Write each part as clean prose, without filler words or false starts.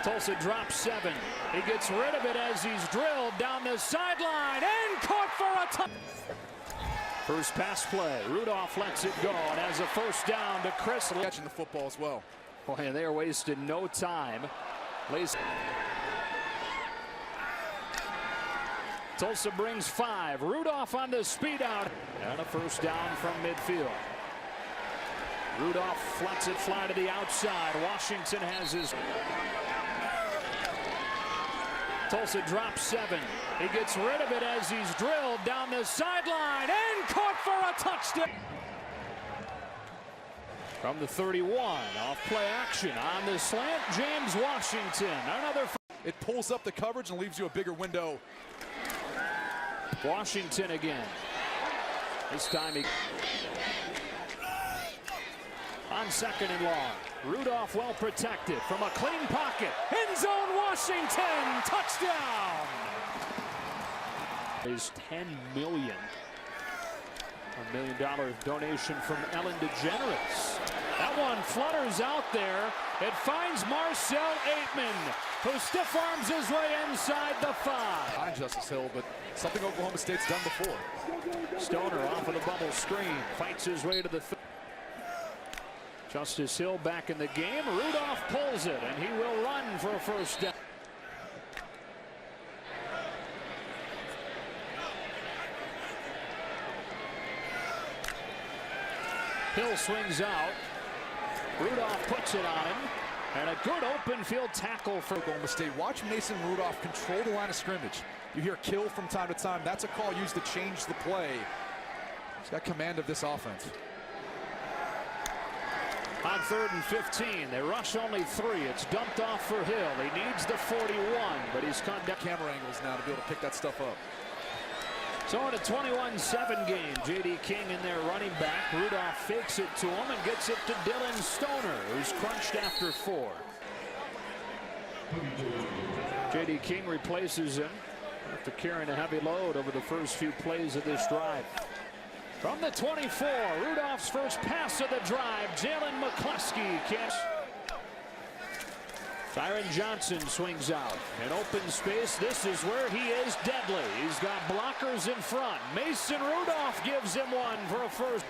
Tulsa drops 7. He gets rid of it as he's drilled down the sideline and caught for a touchdown. First pass play. Rudolph lets it go and has a first down to Chris. Catching the football as well. Boy, they are wasting no time. Tulsa brings 5. Rudolph on the speed out. And a first down from midfield. Rudolph lets it fly to the outside. Washington has his. Tulsa drops 7. He gets rid of it as he's drilled down the sideline and caught for a touchdown. From the 31, off play action on the slant, James Washington. Another. It pulls up the coverage and leaves you a bigger window. Washington again. This time he. On 2nd and long. Rudolph well protected from a clean pocket. End zone Washington. Touchdown. Is $10 million. $1 million donation from Ellen DeGeneres. That one flutters out there. It finds Marcel Aitman, who stiff arms his way inside the 5. Behind Justice Hill, but something Oklahoma State's done before. Stoner off of the bubble screen, fights his way to the 3. Justice Hill back in the game. Rudolph pulls it, and he will run for a first down. Hill swings out. Rudolph puts it on him. And a good open field tackle for Oklahoma State. Watch Mason Rudolph control the line of scrimmage. You hear kill from time to time. That's a call used to change the play. He's got command of this offense. On 3rd and 15, they rush only 3. It's dumped off for Hill. He needs the 41, but he's caught down. Camera angles now to be able to pick that stuff up. So in a 21-7 game, J.D. King in there running back. Rudolph fakes it to him and gets it to Dylan Stoner, who's crunched after 4. J.D. King replaces him after carrying a heavy load over the first few plays of this drive. From the 24, Rudolph's first pass of the drive. Jalen McCluskey catch. Tyron Johnson swings out. In open space, this is where he is deadly. He's got blockers in front. Mason Rudolph gives him one for a first.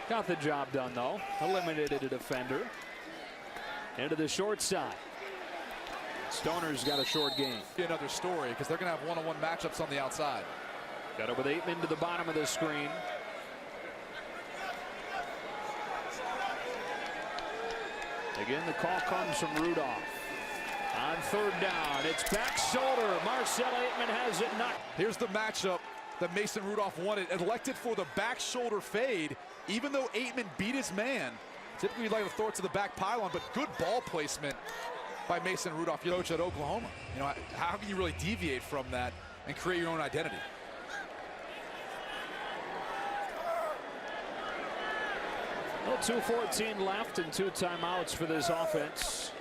Got the job done, though. Eliminated a defender. Into the short side. Stoner's got a short game. Another story, because they're going to have one-on-one matchups on the outside. Got it with Aitman to the bottom of the screen. Again, the call comes from Rudolph. On 3rd down, it's back shoulder. Marcel Aitman has it knocked. Here's the matchup that Mason Rudolph wanted. Elected for the back shoulder fade, even though Aitman beat his man. Typically, you'd like to throw it to the back pylon, but good ball placement by Mason Rudolph, coach at Oklahoma. You know, how can you really deviate from that and create your own identity? Well, 2:14 left and 2 timeouts for this offense.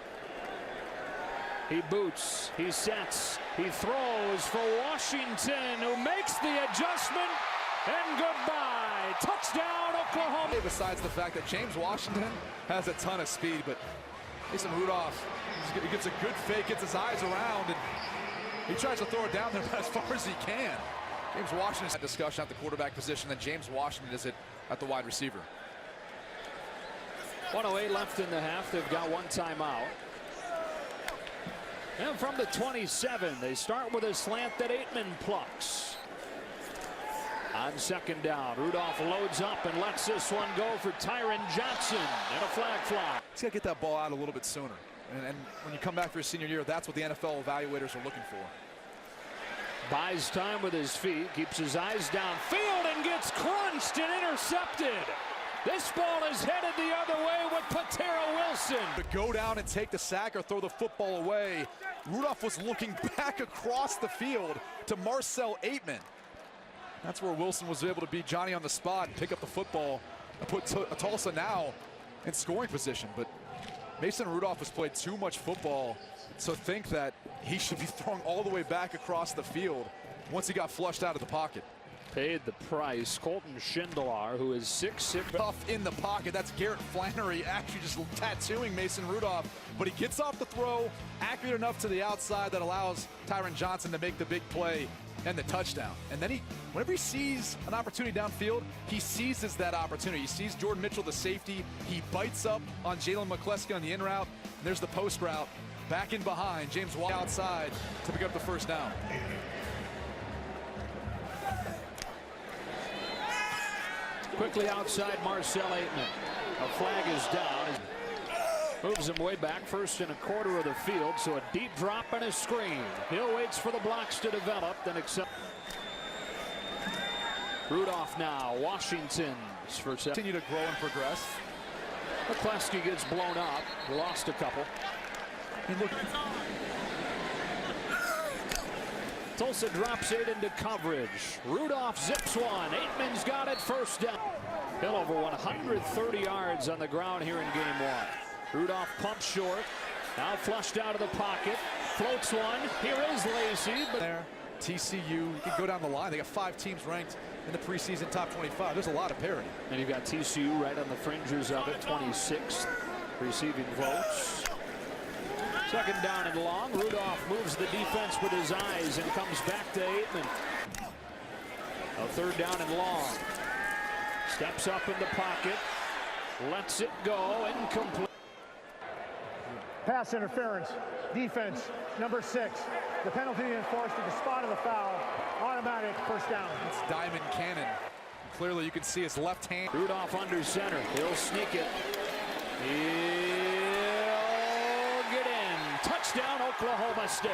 He boots, he sets, he throws for Washington, who makes the adjustment, and goodbye. Touchdown, Oklahoma. Besides the fact that James Washington has a ton of speed, but Mason Rudolph, he gets a good fake, gets his eyes around, and he tries to throw it down there as far as he can. James Washington's had discussion at the quarterback position, then James Washington is it at the wide receiver. 1:08 left in the half. They've got 1 timeout. And from the 27, they start with a slant that Aitman plucks. On 2nd down, Rudolph loads up and lets this one go for Tyron Johnson, and a flag fly. He's got to get that ball out a little bit sooner. And when you come back for your senior year, that's what the NFL evaluators are looking for. Buys time with his feet, keeps his eyes downfield, and gets crunched and intercepted. This ball is headed the other way with Patera Wilson. To go down and take the sack or throw the football away, Rudolph was looking back across the field to Marcel Aitman. That's where Wilson was able to beat Johnny on the spot and pick up the football and put Tulsa now in scoring position. But Mason Rudolph has played too much football to think that he should be throwing all the way back across the field once he got flushed out of the pocket. paid the price. Colton Schindler, who is 6'6". Tough in the pocket. That's Garrett Flannery actually just tattooing Mason Rudolph. But he gets off the throw, accurate enough to the outside that allows Tyron Johnson to make the big play and the touchdown. And then whenever he sees an opportunity downfield, he seizes that opportunity. He sees Jordan Mitchell, the safety. He bites up on Jalen McCleskey on the in route. And there's the post route. Back in behind, James Watt outside to pick up the first down. Quickly outside Marcel Aitman. A flag is down. Moves him way back, first and a quarter of the field, so a deep drop and a screen. Hill waits for the blocks to develop, then accept. Rudolph now, Washington's for seven. Continue to grow and progress. McCleskey gets blown up, lost a couple. Tulsa drops 8 into coverage. Rudolph zips one. Aitman's got it, first down. Hill over 130 yards on the ground here in game 1. Rudolph pumps short. Now flushed out of the pocket. Floats one. Here is Lacey. But there, TCU, you can go down the line. They got 5 teams ranked in the preseason top 25. There's a lot of parity. And you've got TCU right on the fringes of it, 26th receiving votes. Second down and long. Rudolph moves the defense with his eyes and comes back to Aitman. A third down and long. Steps up in the pocket. Lets it go. Incomplete. Pass interference. Defense, number 6. The penalty enforced at the spot of the foul. Automatic first down. It's Diamond Cannon. Clearly you can see his left hand. Rudolph under center. He'll sneak it. He'll get in. Touchdown, Oklahoma State.